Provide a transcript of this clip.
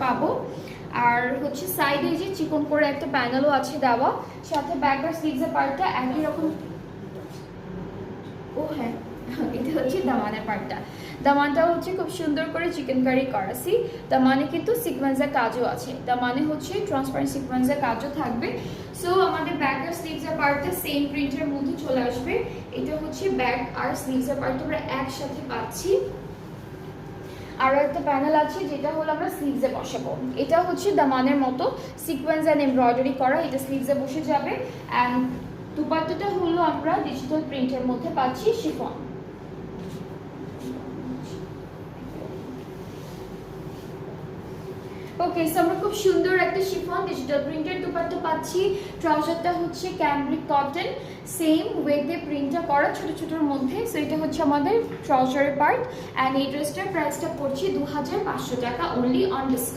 পাবো। আর হচ্ছে সাইডে যে চিকন করে একটা প্যানেলও আছে দেওয়া, সাথে ব্যাক আর স্লিভসের পার্টটা একই রকম। ও হ্যাঁ, এটা হচ্ছে দামানের পার্টটা। দামানটা হচ্ছে খুব সুন্দর করে চিকেন কারি করা। সি দামানে কিন্তু সিকোয়েন্সের কাজও আছে, দামানে হচ্ছে ট্রান্সপারেন্ট সিকোয়েন্সের কাজও থাকবে। সো আমাদের ব্যাক আর স্লিভসের পার্টটা সেম প্রিন্টের মধ্যে চলে আসবে। এটা হচ্ছে ব্যাক আর স্লিভসের পার্টটা আমরা একসাথে পাচ্ছি। আরও একটা প্যানেল আছে যেটা হলো আমরা স্লিভসে বসাবো। এটা হচ্ছে দামানের মতো সিকোয়েন্স অ্যান্ড এমব্রয়ডারি করা, এটা স্লিভসে বসে যাবে। অ্যান্ড দুপাট্টাটা হলো আমরা ডিজিটাল প্রিন্টের মধ্যে পাচ্ছি শিফন। ওকে, সো আমরা খুব সুন্দর একটা শিফন ডিজিটাল প্রিন্টের দুপাট্টা পাচ্ছি। ট্রাউজারটা হচ্ছে ক্যামব্রিক কটন, সেম ওয়েতে প্রিন্টটা করা ছোট ছোটোর মধ্যে। সো এটা হচ্ছে আমাদের ট্রাউজারের পার্ট। অ্যান্ড এই ড্রেসটার প্রাইসটা পড়ছে 2500 টাকা অনলি অন ডিসকাউন্ট।